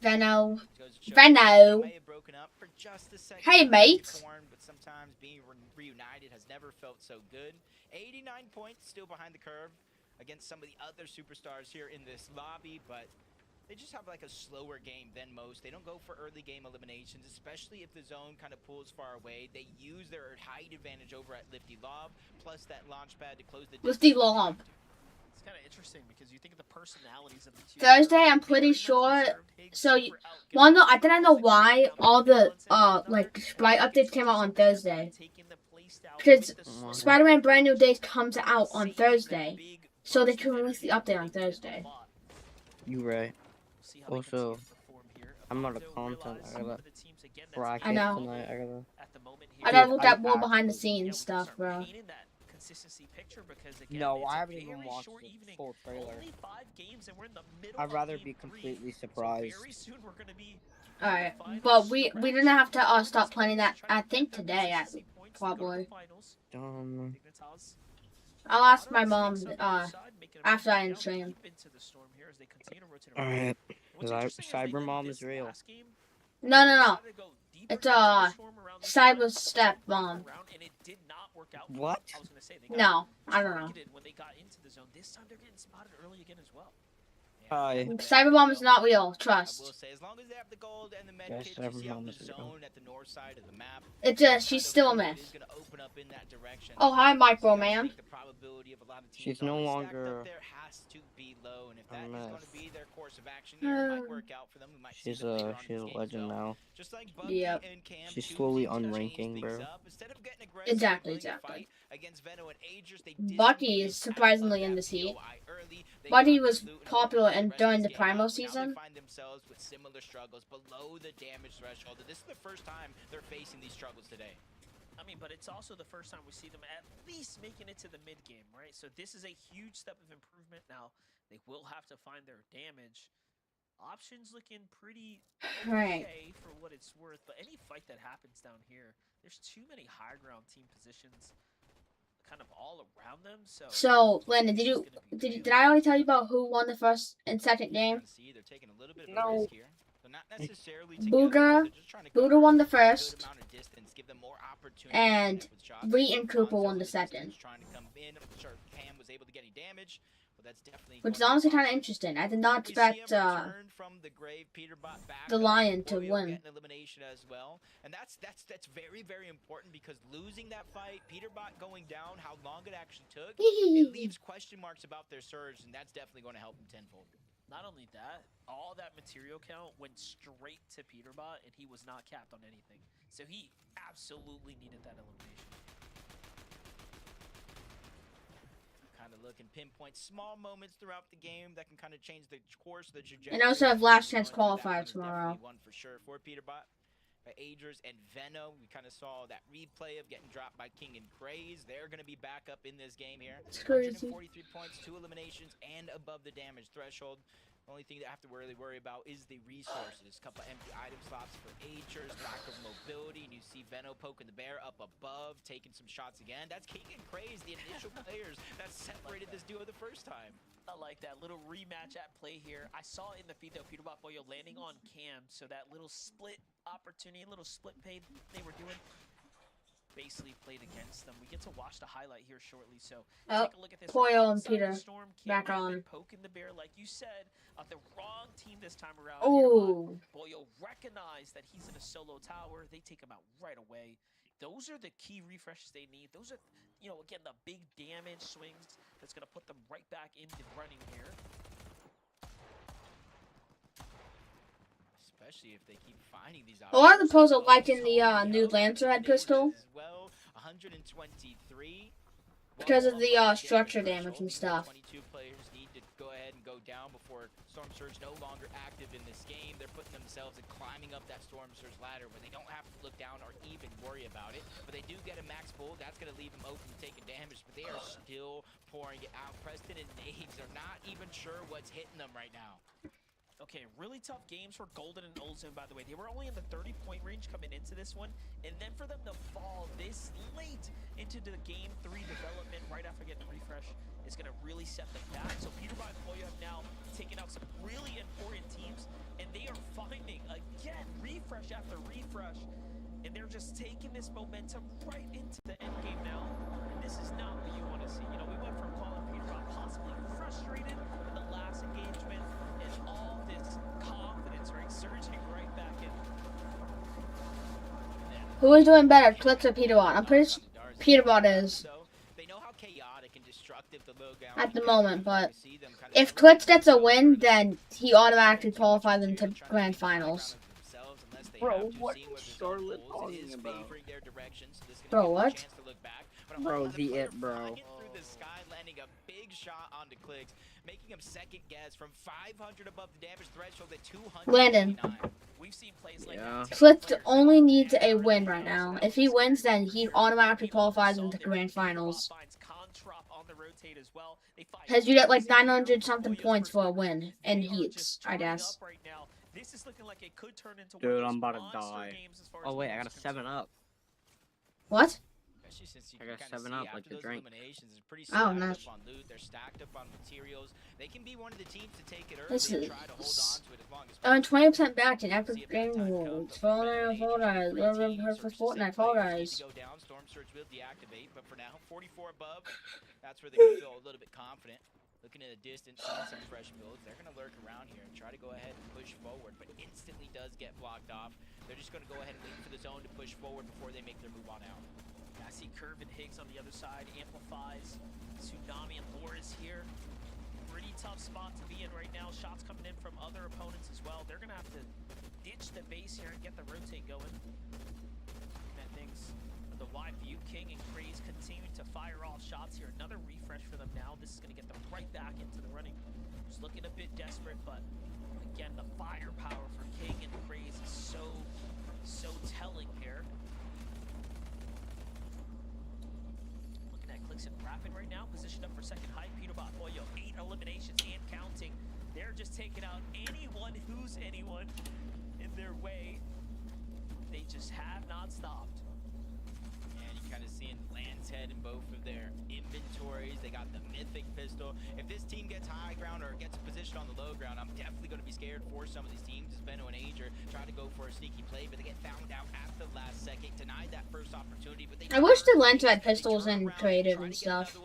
Venno. Hey, mate. But sometimes being reunited has never felt so good. 89 points still behind the curve against some of the other superstars here in this lobby, but they just have like a slower game than most. They don't go for early game eliminations, especially if the zone kind of pulls far away. They use their height advantage over at Lifty Lob, plus that launch pad to close the distance. Lifty Lob. It's kind of interesting because you think of the personalities of the two. Thursday, I'm pretty sure. So, I didn't know why all the like Sprite updates came out on Thursday. Because Spider-Man Brand New Days comes out on Thursday, so they can release the update on Thursday. You right. Also, I'm not a content. I gotta bracket I know. tonight. I gotta look at more behind the scenes stuff, bro. No, I haven't even watched the full trailer. I'd rather be completely surprised. Alright, but we didn't have to stop planning that. I think today, probably. I'll ask my mom after I stream. Alright, Cyber Mom is real. No. It's Cyber Step Mom. What? No, I don't know. Hi. Cyber Mom is not real. Trust. Yes, Cyber Mom is real. It's she's still a myth. Oh, hi, Micro Man. She's no longer a myth. She's a legend now. Yep. She's slowly unranking, bro. Exactly. Bucky is surprisingly in this heat. Bucky was popular during the Primo season. With similar struggles below the damage threshold. This is the first time they're facing these struggles today. I mean, but it's also the first time we see them at least making it to the mid game, right? So this is a huge step of improvement. Now they will have to find their damage. Options looking pretty okay for what it's worth, but any fight that happens down here, there's too many high ground team positions kind of all around them. So Landon, did I already tell you about who won the first and second game? No. Buddha won the first, and Vliet and Cooper won the second. Which is honestly kind of interesting. I did not expect the Lion to win. And that's very, very important because losing that fight, Peterbot going down, how long it actually took, it leaves question marks about their surge, and that's definitely going to help them tenfold. Not only that, all that material count went straight to Peterbot, and he was not capped on anything. So he absolutely needed that elimination. Kind of look and pinpoint small moments throughout the game that can kind of change the course, the trajectory. And also have last chance qualifier tomorrow. One for sure for Peterbot. Agers and Venno, we kind of saw that replay of getting dropped by King and Craze. They're going to be back up in this game here. It's crazy. 43 points, 2 eliminations, and above the damage threshold. Only thing they have to really worry about is the resources. Couple empty item slots for Agers, lack of mobility, and you see Veno poking the bear up above, taking some shots again. That's King and Craze, the initial players that separated this duo the first time. I like that little rematch at play here. I saw in the feed though, Peterbot Boyo landing on Cam, so that little split opportunity, little split pay they were doing, basically played against them. We get to watch the highlight here shortly, so take a look at this. Boyo and Outside Peter the storm, back Cam on. poking the bear, like you said, of the wrong team this time around. Oh, Boyo recognized that he's in a solo tower. They take him out right away. Those are the key refreshes they need. Those are, you know, again, the big damage swings that's going to put them right back into running here. Especially if they keep finding these a lot of the pros are options. liking the new Lancer Head pistol As well, 123. because of the structure damage and stuff. 22 players need to go ahead and go down before Storm Surge no longer active in this game. They're putting themselves and climbing up that Storm Surge ladder where they don't have to look down or even worry about it. But they do get a max pull. That's going to leave them open to taking damage, but they are still pouring it out. Preston and Naves are not even sure what's hitting them right now. Okay, really tough games for Golden and Oldzone, by the way. They were only in the 30-point range coming into this one, and then for them to fall this late into the Game 3 development right after getting a refresh is going to really set them back. So Peterbot and Boyo have now taken out some really important teams, and they are finding, again, refresh after refresh, and they're just taking this momentum right into the end game now. And this is not what you want to see. You know, we went from calling Peterbot possibly frustrated in the last engagement, and all this confidence, right, surging right back in. Who is doing better, CLIX or Peterbot? I'm pretty sure Peterbot is They know how chaotic and destructive the low ground at the moment, but see them kind of if CLIX gets a win, then he automatically qualifies into Grand Finals. Bro, what is Charlotte talking about? Bro, what? Bro, the it, bro. Through the sky, landing a big shot onto CLIX, making him second guess from 500 above the damage threshold at 200. Landon. We've seen plays like Yeah. CLIX only needs a win right now. If he wins, then he automatically qualifies into Grand Finals. Because you get like 900 something points for a win in heats, I guess. This is looking like it could turn into Dude, I'm about to die. Oh wait, I got a 7-up. What? Since you I got can kinda 7 see up, after like the those drink. eliminations, it's pretty Oh, stacked nice. up on loot. They're stacked up on materials. They can be one of the teams to take it early This and is try to hold on to it as long as I'm possible. 20% back in Epic Game Awards. Fall Guys. For Fortnite, Fall Guys. Go down, Storm Surge will deactivate, but for now, 44 above. That's where they can feel a little bit confident. Looking in the distance, seeing some fresh builds. They're going to lurk around here and try to go ahead and push forward, but instantly does get blocked off. They're just going to go ahead and wait for the zone to push forward before they make their move on out. I see Curve and Higgs on the other side, amplifies. Tsunami and Loris here. Pretty tough spot to be in right now. Shots coming in from other opponents as well. They're going to have to ditch the base here and get the rotate going. And things, the wide view, King and Craze continuing to fire off shots here. Another refresh for them now. This is going to get them right back into the running. Just looking a bit desperate, but again, the firepower for King and Craze is so telling here. CLIX and Rapid right now, positioned up for second height. Peterbot Boyo, 8 eliminations and counting. They're just taking out anyone who's anyone in their way. They just have not stopped. And you kind of seeing Land's Head in both of their inventories. They got the Mythic pistol. If this team gets high ground or gets a position on the low ground, I'm definitely going to be scared for some of these teams. As Benno and Ager try to go for a sneaky play, but they get found out at the last second, denied that first opportunity. But they I wish the Lancer Head pistol was in creative and stuff.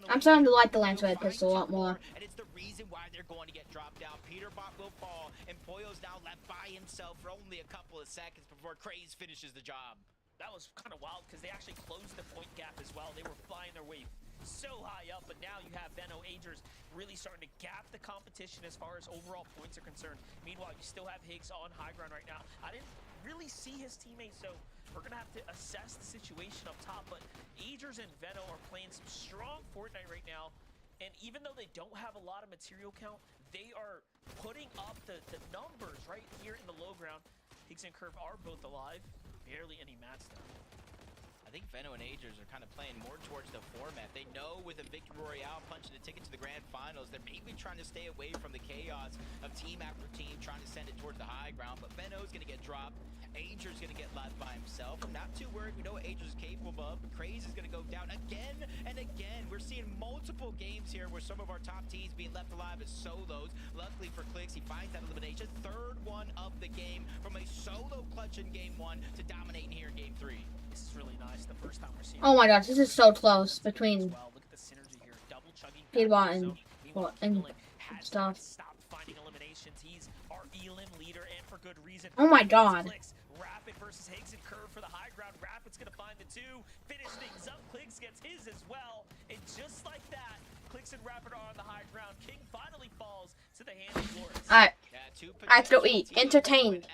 I'm starting to like the Lancer Head pistol a lot more. And it's the reason why they're going to get dropped out. Peterbot will fall, and Boyo's now left by himself for only a couple of seconds before Craze finishes the job. That was kind of wild because they actually closed the point gap as well. They were flying their way so high up, but now you have Benno Agers really starting to gap the competition as far as overall points are concerned. Meanwhile, you still have Higgs on high ground right now. I didn't really see his teammates, so we're going to have to assess the situation up top, but Agers and Benno are playing some strong Fortnite right now, and even though they don't have a lot of material count, they are putting up the numbers right here in the low ground. Higgs and Curve are both alive. Barely any mats though. I think Benno and Agers are kind of playing more towards the format. They know with with a victory royale, punching the ticket to the grand finals. They're maybe trying to stay away from the chaos of team after team, trying to send it towards the high ground. But Veno's going to get dropped. Ager's going to get left by himself. I'm not too worried. We know what Ager's capable of. But Craze is going to go down again and again. We're seeing multiple games here where some of our top teams being left alive as solos. Luckily for CLIX, he finds that elimination. Third one of the game from a solo clutch in game 1 to dominating here in game 3. This is really nice. The first time we're seeing. Oh my gosh, this is so close between well. Look at the synergy here. Double chugging Speedbot and stuff. Stop finding eliminations. He's our elim leader, and for good reason. Oh my god. Rapid versus Higgs and Curve for the high ground. Rapid's gonna find the 2, finish things up. CLIX gets his as well, and just like that, CLIX and Rapid are on the high ground. King finally falls to the hand of Lords. Alright, I have to eat. Entertained.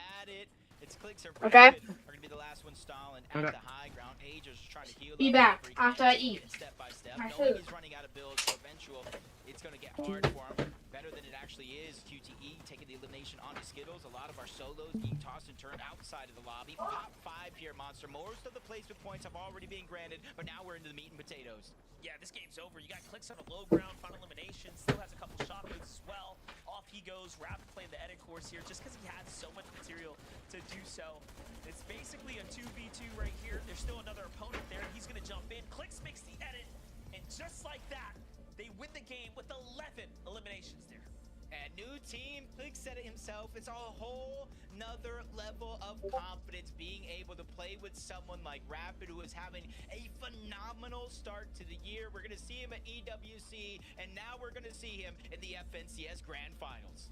Okay. Are gonna be the last one stalling at the high ground. Ager's trying to heal. Be back after I eat step by step. my Knowing food. he's running out of builds, so eventual it's gonna get hard for him. Better than it actually is. QTE taking the elimination onto Skittles. A lot of our solos being tossed and turned outside of the lobby. Top 5 here, Monster. Most of the placement points have already been granted, but now we're into the meat and potatoes. Yeah, this game's over. You got CLIX on a low ground, final elimination. Still has a couple shot moves as well. Off he goes. Rapid playing the edit course here just because he has so much material to do so. It's basically a 2v2 right here. There's still another opponent there. He's going to jump in. CLIX makes the edit, and just like that, they win the game with 11 eliminations there. And new team, CLIX said it himself, it's a whole nother level of confidence being able to play with someone like Rapid, who is having a phenomenal start to the year. We're going to see him at EWC, and now we're going to see him in the FNCS Grand Finals.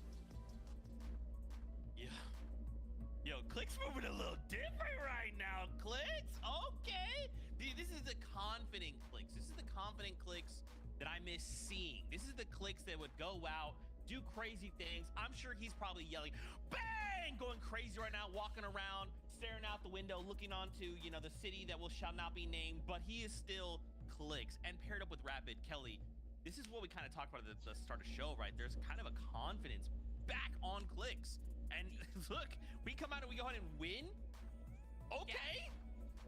Yeah. Yo, CLIX moving a little different right now, CLIX. Okay. Dude, this is the confident CLIX. This is the confident CLIX that I miss seeing. This is the CLIX that would go out, do crazy things. I'm sure he's probably yelling, bang, going crazy right now, walking around, staring out the window, looking onto, you know, the city that shall not be named, but he is still CLIX. And paired up with Rapid, Kelly, this is what we kind of talked about at the start of the show, right? There's kind of a confidence back on CLIX. And look, we come out and we go ahead and win. Okay.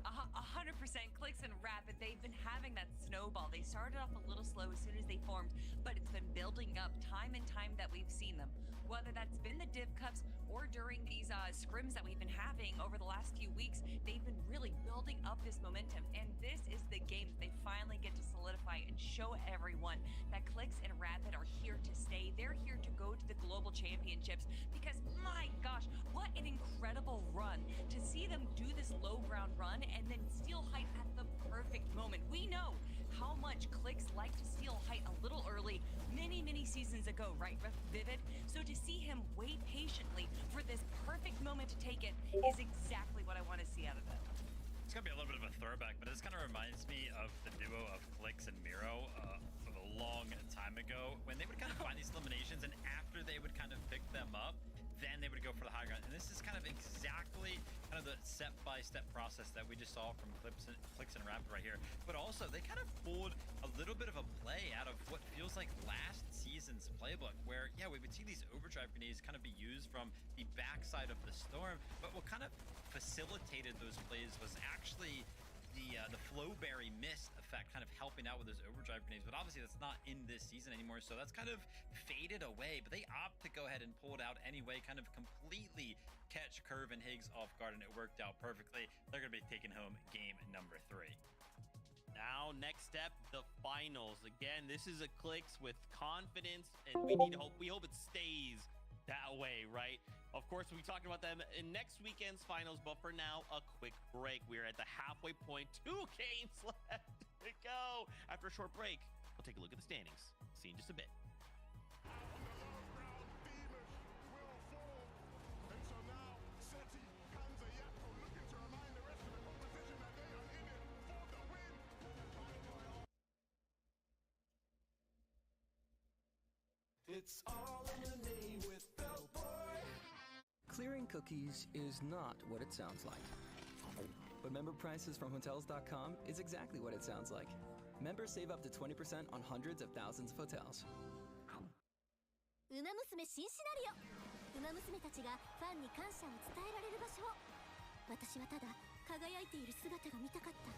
100% CLIX and Rapid, they've been having that snowball. They started off a little slow as soon as they formed, but it's been building up time and time that we've seen them. Whether that's been the Div Cups or during these scrims that we've been having over the last few weeks, they've been really building up this momentum. And this is the game that they finally get to solidify and show everyone that CLIX and Rapid are here to stay. They're here to go to the Global Championships because, my gosh, what an incredible run to see them do this low ground run and then steal height at the perfect moment. We know how much CLIX like to steal height a little early many seasons ago, right, Vivid? So to see him wait patiently for this perfect moment to take it is exactly what I want to see out of it. It's gonna be a little bit of a throwback, but this kind of reminds me of the duo of CLIX and Miro of a long time ago, when they would kind of find these eliminations, and after they would kind of pick them up, then they would go for the high ground. And this is kind of exactly kind of the step-by-step process that we just saw from CLIX and Rapid right here. But also, they kind of pulled a little bit of a play out of what feels like last season's playbook, where, yeah, we would see these overdrive grenades kind of be used from the backside of the storm, but what kind of facilitated those plays was actually the Flowberry mist effect, kind of helping out with those overdrive grenades. But obviously that's not in this season anymore, so that's kind of faded away. But they opt to go ahead and pull it out anyway, kind of completely catch Curve and Higgs off guard, and it worked out perfectly. They're going to be taking home game number 3. Now, next step, the finals. Again, this is a CLIX with confidence, and we hope it stays that way, right? Of course, we'll be talking about them in next weekend's finals, but for now, a quick break. We are at the halfway point. 2 games left to go. After a short break, we'll take a look at the standings. See you in just a bit. It's all in the name with the boy. Clearing cookies is not what it sounds like. But member prices from Hotels.com is exactly what it sounds like. Members save up to 20% on hundreds of thousands of hotels. ウマ娘新シナリオ。ウマ娘たちがファンに感謝を伝えられる場所を。私はただ輝いている姿が見たかった。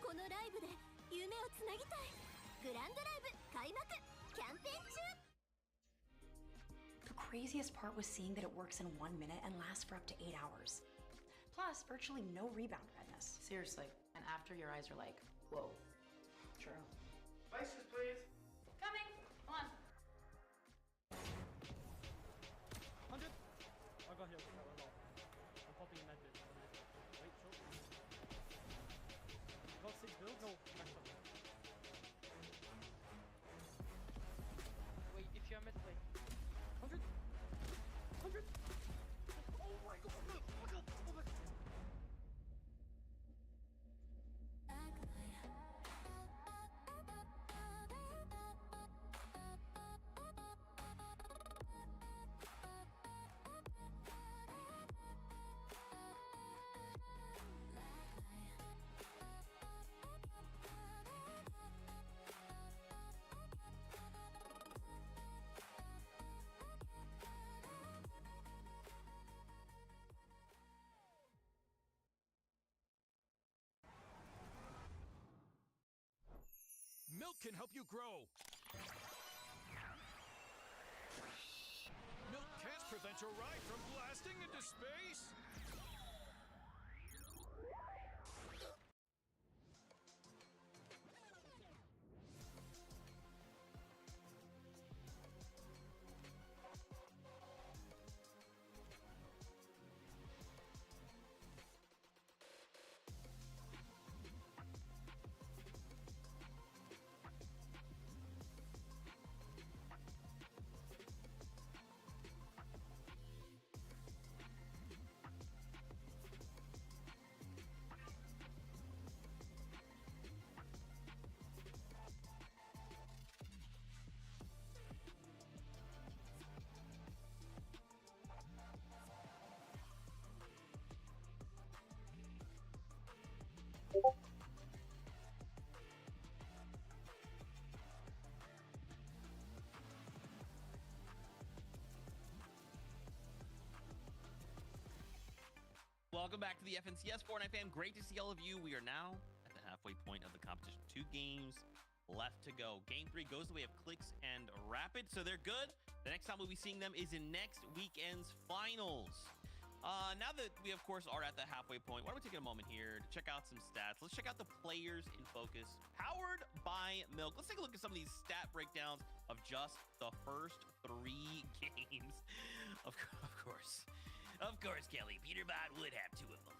このライブで夢をつなぎたい。グランドライブ開幕キャンペーン中。 The craziest part was seeing that it works in 1 minute and lasts for up to 8 hours. Plus, virtually no rebound redness. Seriously, and after your eyes are like, whoa. True. Spices, please. Coming! Come on. 100. I got here. I'm popping in that bit. Wait, short. Got 6 builds? No, max up. Wait, if you're mid play. 100. 100. Oh my god. Oh my god. Oh my god. Milk can help you grow. Milk can't prevent your ride from blasting into space. Welcome back to the FNCS Fortnite fam. Great to see all of you. We are now at the halfway point of the competition. 2 games left to go. Game 3 goes the way of CLIX and Rapid, so they're good. The next time we'll be seeing them is in next weekend's finals. Now that we, of course, are at the halfway point, why don't we take a moment here to check out some stats. Let's check out the players in focus, powered by Milk. Let's take a look at some of these stat breakdowns of just the first 3 games. Of course. Of course, Kelly. Peterbot would have 2 of them.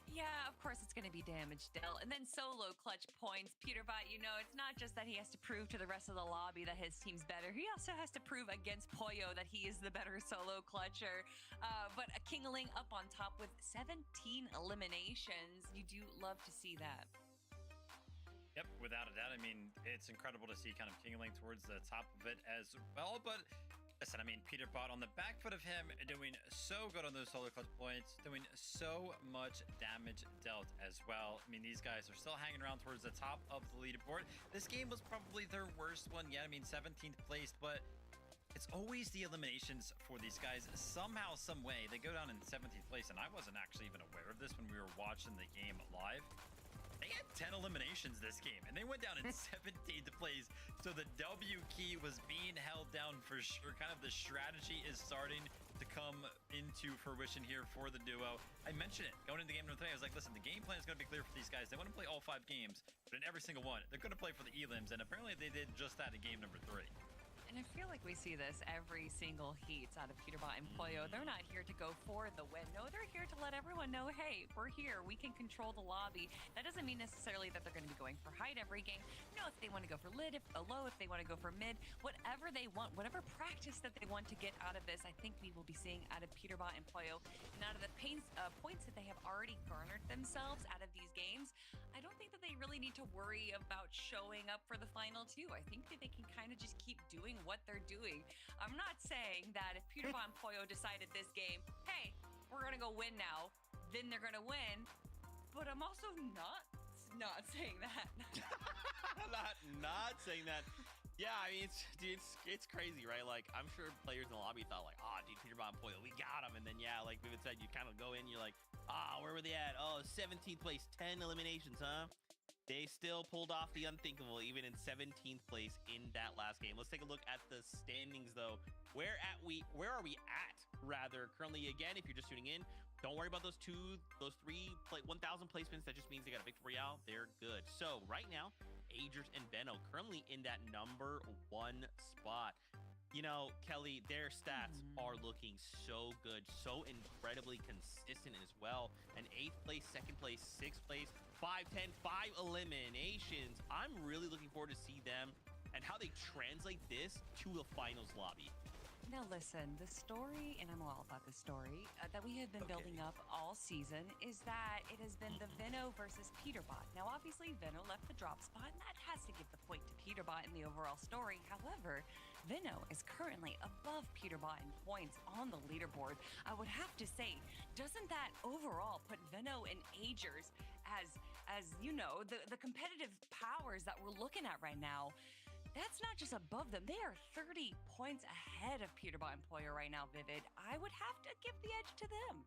Yeah, of course it's going to be damage dealt. And then solo clutch points. Peterbot, you know, it's not just that he has to prove to the rest of the lobby that his team's better. He also has to prove against Pollo that he is the better solo clutcher. But a Kingling up on top with 17 eliminations. You do love to see that. Yep, without a doubt. I mean, it's incredible to see kind of Kingling towards the top of it as well. But listen, I mean, Peterbot on the back foot of him doing so good on those solo clutch points, doing so much damage dealt as well. I mean, these guys are still hanging around towards the top of the leaderboard. This game was probably their worst one yet. I mean, 17th place, but it's always the eliminations for these guys. Somehow, some way, they go down in 17th place, and I wasn't actually even aware of this when we were watching the game live. They had 10 eliminations this game, and they went down in 17th place. So the W key was being held down for sure. Kind of the strategy is starting to come into fruition here for the duo. I mentioned it going into game number 3. I was like, listen, the game plan is going to be clear for these guys. They want to play all 5 games, but in every single one, they're going to play for the elims, and apparently they did just that in game number 3. And I feel like we see this every single heats out of Peterbot and Pollo. They're not here to go for the win. No, they're here to let everyone know, hey, we're here. We can control the lobby. That doesn't mean necessarily that they're going to be going for height every game. No, if they want to go for low, if they want to go for mid, whatever they want, whatever practice that they want to get out of this, I think we will be seeing out of Peterbot and Pollo. And out of the points that they have already garnered themselves out of these games, I don't think that they really need to worry about showing up for the final 2. I think that they can kind of just keep doing what they're doing. I'm not saying that if Peterbot and Pollo decided this game, hey, we're gonna go win now, then they're gonna win. But I'm also not saying that. not saying that. Yeah, I mean, it's crazy, right? Like, I'm sure players in the lobby thought like, oh, dude, Peterbot and Pollo, we got him. And then, yeah, like Vivid said, you kind of go in, you're like, where were they at? Oh, 17th place, 10 eliminations, huh? They still pulled off the unthinkable, even in 17th place in that last game. Let's take a look at the standings, though. Where are we at? Rather, currently, again, if you're just tuning in, don't worry about those 1,000 placements. That just means they got a victory royale. They're good. So right now, Agers and Benno currently in that number 1 spot. You know, Kelly, their stats are looking so good, so incredibly consistent as well. An 8th place, 2nd place, 6th place, 5, 10, 5 eliminations. I'm really looking forward to see them and how they translate this to the finals lobby. Now listen, the story, and I'm all about the story, that we have been building up all season is that it has been the Veno versus Peterbot. Now obviously Veno left the drop spot, and that has to give the point to Peterbot in the overall story. However, Veno is currently above Peterbot in points on the leaderboard. I would have to say, doesn't that overall put Veno and Agers as you know, the competitive powers that we're looking at right now? That's not just above them. They are 30 points ahead of Peterbot Employer right now, Vivid. I would have to give the edge to them.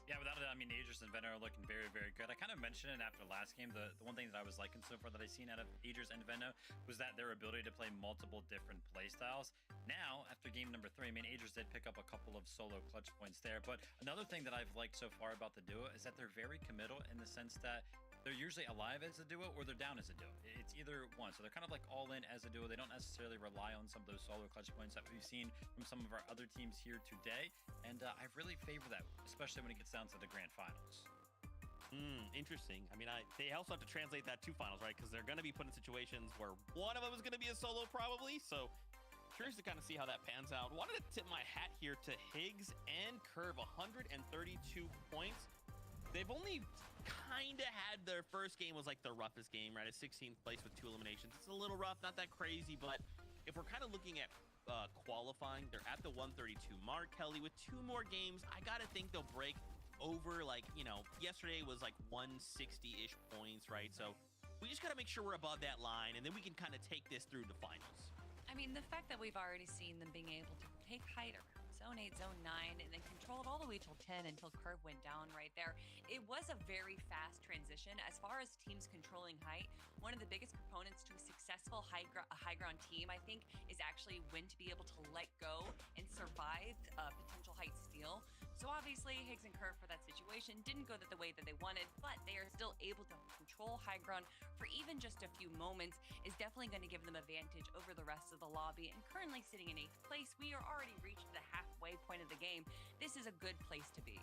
Yeah, without a doubt, I mean, Agers and Veno are looking very, very good. I kind of mentioned it after the last game. The one thing that I was liking so far that I've seen out of Agers and Veno was that their ability to play multiple different play styles. Now, after game number 3, I mean, Agers did pick up a couple of solo clutch points there. But another thing that I've liked so far about the duo is that they're very committal in the sense that they're usually alive as a duo or they're down as a duo. It's either one. So they're kind of like all in as a duo. They don't necessarily rely on some of those solo clutch points that we've seen from some of our other teams here today. And I really favor that, especially when it gets down to the grand finals. Interesting. I mean, they also have to translate that to finals, right? Because they're going to be put in situations where one of them is going to be a solo probably. So curious to kind of see how that pans out. Wanted to tip my hat here to Higgs and Curve, 132 points. They've only kind of had their first game was like the roughest game, right? A 16th place with 2 eliminations. It's a little rough, not that crazy, but if we're kind of looking at qualifying, they're at the 132 mark. Kelly, with 2 more games, I got to think they'll break over, like, you know, yesterday was like 160-ish points, right? So we just got to make sure we're above that line, and then we can kind of take this through the finals. I mean, the fact that we've already seen them being able to take height around Zone 8, Zone 9, and then control it all the way till 10 until Curve went down right there. It was a very fast transition. As far as teams controlling height, one of the biggest components to a successful high ground team, I think, is actually when to be able to let go and survive potential height steal. So obviously, Higgs and Curve for that situation didn't go the way that they wanted, but they are still able to control high ground for even just a few moments, is definitely going to give them advantage over the rest of the lobby. And currently sitting in 8th place, we are already reached the halfway point of the game. This is a good place to be.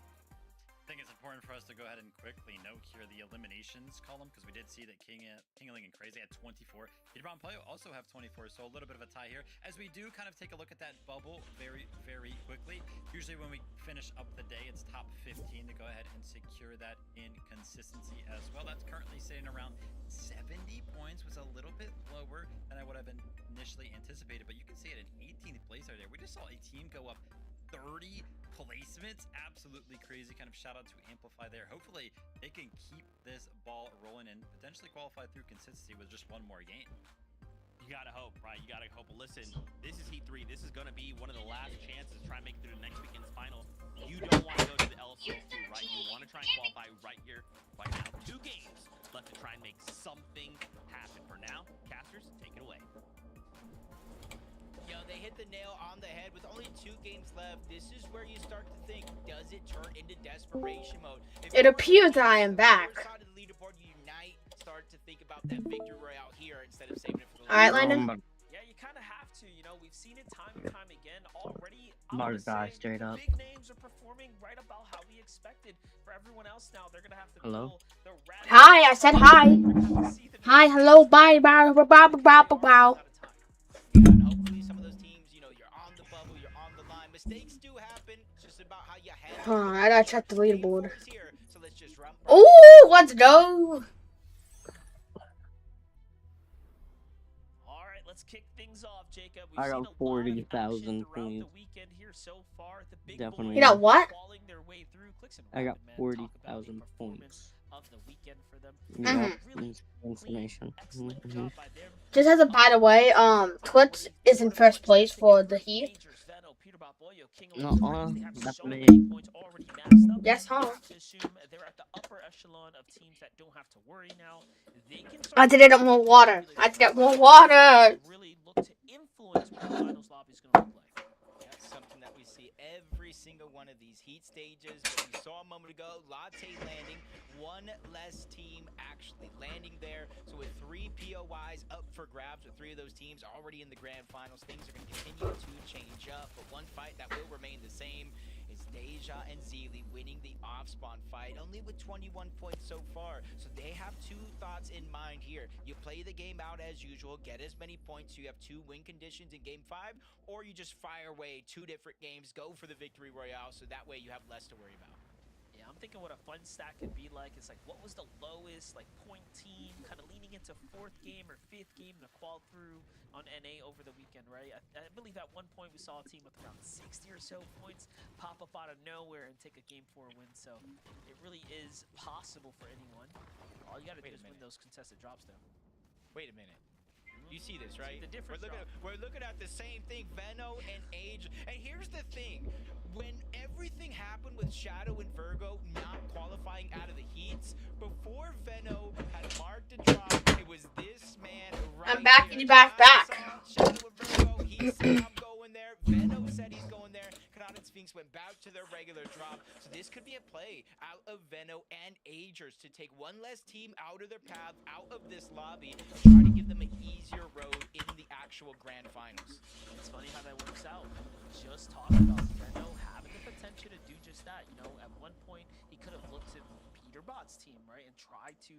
I think it's important for us to go ahead and quickly note here the eliminations column, because we did see that Kingaling and Crazy had 24. Peterbot and Playo also have 24, so a little bit of a tie here. As we do kind of take a look at that bubble very, very quickly. Usually when we finish up the day, it's top 15 to go ahead and secure that in consistency as well. That's currently sitting around 70 points, was a little bit lower than I would have initially anticipated, but you can see it in 18th place right there. We just saw a team go up 30 placements. Absolutely crazy. Kind of shout out to Amplify there. Hopefully they can keep this ball rolling and potentially qualify through consistency with just 1 more game. You gotta hope, right? You gotta hope. Listen, this is Heat 3. This is gonna be one of the last chances to try and make it through the next weekend's final. You don't want to go to the LCS2, right? You want to try and qualify right here, right now. 2 games left to try and make something happen. For now, casters, take it away. Yo, they hit the nail on the head with only 2 games left. This is where you start to think, does it turn into desperation mode? It appears that I am back. Start to think about that victory royale here instead of saving it for the Alright, Landon. Yeah, you kind of have to. You know, we've seen it time and time again already. I'm about to die straight up. Big names are performing right about how we expected. For everyone else now, they're gonna have to. Hello. Hi, I said hi. Hi, hello, bye, bow, bow, bow, bow, bow. Hopefully some of those teams, you know, you're on the bubble, you're on the line. Mistakes do happen. It's just about how you handle I gotta check the leaderboard. here. So let's just run. Ooh, let's go. All right, let's kick things off, Jacob. We've I got 40,000 points. So far, the big Definitely. You know what? I got 40,000 points. Of the weekend for them. Yeah, information. Just as a by the way, CLIX is in 1st place for the Heat. Pollo, King No, of Springs, they have that's so me. many points already maxed up. Yes, You huh? have to assume they're at the upper echelon of teams that don't have to worry now. They can I start had to get more water. I had to get more water. really look to influence what the finals lobby is going to look like. That's something that we see every single one of these heat stages. What we saw a moment ago, Latte landing, one less team actually landing there. So with 3 POIs up for grabs, with 3 of those teams already in the grand finals, things are going to continue to change up. But one fight that will remain the same is Deja and Zeely winning the off-spawn fight, only with 21 points so far. So they have 2 thoughts in mind here. You play the game out as usual, get as many points so you have 2 win conditions in game 5, or you just fire away 2 different games, go for the victory royale, so that way you have less to worry about. Yeah, I'm thinking what a fun stat could be like. It's like, what was the lowest point team, kind of leaning into 4th game or 5th game to qual through on NA over the weekend, right? I believe at one point we saw a team with around 60 or so points pop up out of nowhere and take a game 4 win. So it really is possible for anyone. All you got to do is win those contested drops, though. Wait a minute. You see this, right? The difference. We're looking at the same thing, Veno and Age. And here's the thing. When everything happened with Shadow and Virgo not qualifying out of the heats, before Veno had marked a drop, it was this man right I'm back here. and back. Shadow and Virgo, he said I'm going there. Veno said he's going there. Kanata and Sphinx went back to their regular drop. So this could be a play out of Veno and Agers to take one less team out of their path, out of this lobby, and try to give them an easier road in the actual grand finals. It's funny how that works out. Just talking about Veno having the potential to do just that. You know, at one point he could have looked at Peterbot's team, right, and tried to,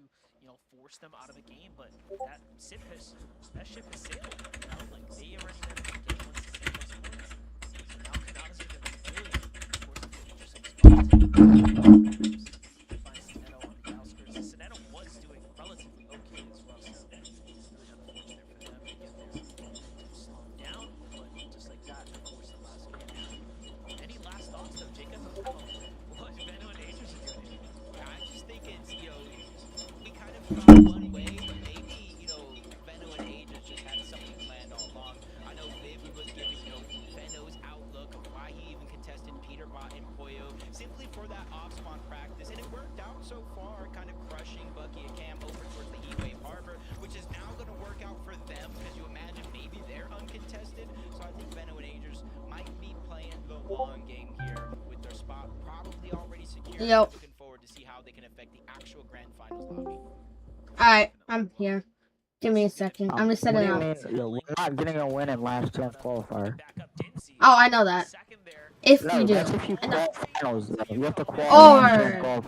force them out of the game. But that ship has sailed. You know, like they already went into the game once the same plus points. So now Kanata's going to be really forced into an interesting spot. Find Sinetto on the outskirts. Sinetto was doing relatively okay as well. So really unfortunate for them to get there. Slow down, but just like that, of course, the last game. Any last thoughts, though, Jacob, about what Veno and Agers are doing? I just think it's, we kind of thought one way, but maybe, Veno and Agers just had something planned all along. I know Viv was giving, Veno's outlook of why he even contested Peterbot and Pollo, simply for that off-spawn practice, and it worked out so far, kind of crushing Bucky and Cam over towards the Heatwave Harbor, which is now going to work out for them, because you imagine maybe they're uncontested, so I think Veno and Agers might be playing the long game here with their spot probably already secured. Yep. Looking forward to see how they can affect the actual grand finals lobby. Alright, I'm here. Give me a second. I'm just setting up. We're not getting a win in last chance qualifier. Oh, I know that. If you do. That's if you qual finals. You have to qual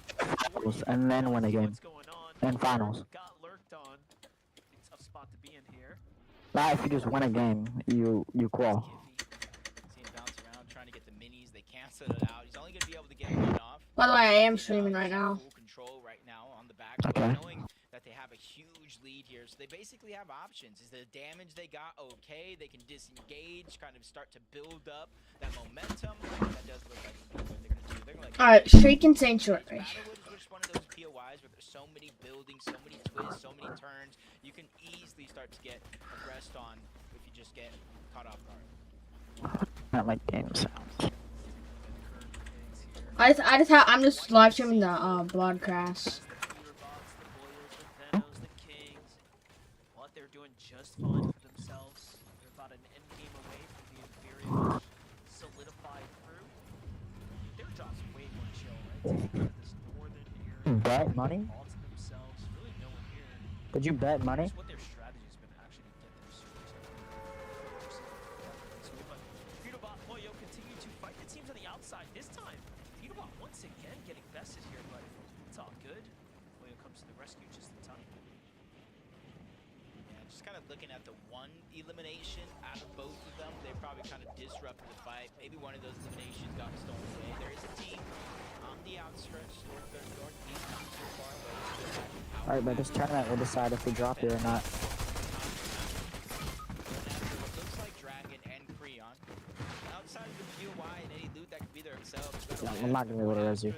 finals and then win a game. In finals. Not if you just win a game, you qual. See him bounce around, trying to get the minis. They canceled it out. He's only going to be able to get one off. By the way, I am streaming right now. Full control right now on the back. Okay. Knowing that they have a huge lead here, so they basically have options. Is the damage they got okay? They can disengage, kind of start to build up that momentum. That does look like what they're going to do. They're going to Alright, Shriek and Sanctuary. Battlewood is just one of those POIs where there's so many buildings, so many twists, so many turns. You can easily start to get aggressed on if you just get caught off guard. Not like game sounds. I'm just live streaming the broadcast. What they're doing just fine for themselves. They're about an end game away from being very much solidified through. Their job's way more chill, right? Taking out this northern area. Bet money? All to themselves. Really no one here. Did you bet money? That's what their strategy's been actually to get their super. So Peterbot and Pollo continue to fight the teams on the outside. This time, Peterbot once again getting bested here, but it's all good. Pollo comes to the rescue just in time. Yeah, just kind of looking at the one elimination out of both of them, they probably kind of disrupted the fight. Maybe one of those eliminations got stolen away. There is a team on the outskirts, northeast, not so far away. Alright, but this tournament will decide if we drop it or not. Looks like Dragon and Creon. Outside of the POI and any loot that could be there themselves. Yeah, I'm not gonna be able to res you.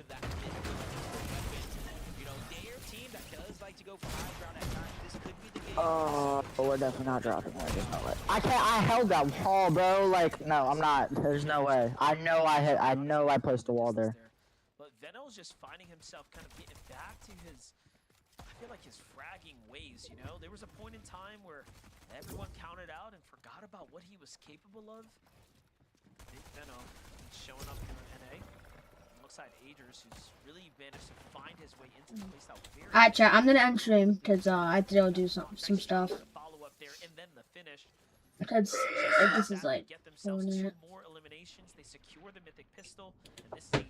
Their team that does like to go for high ground at times. This could be the game. Oh, we're definitely not dropping that. There's no way. I can't. I held that wall, bro. Like, no, I'm not. There's no way. I know I hit. I know I placed a wall there. But Veno's just finding himself kind of getting back to his, I feel like his fragging ways, you know? There was a point in time where everyone counted out and forgot about what he was capable of. Big Veno showing up here in NA. Alongside Agers, who's really managed to find his way into the playstyle very Alright, chat, I'm gonna end stream because I have to go do some stuff. follow up there and then the finish. Because this is like get themselves 2 more eliminations. They secure the mythic pistol, and this is a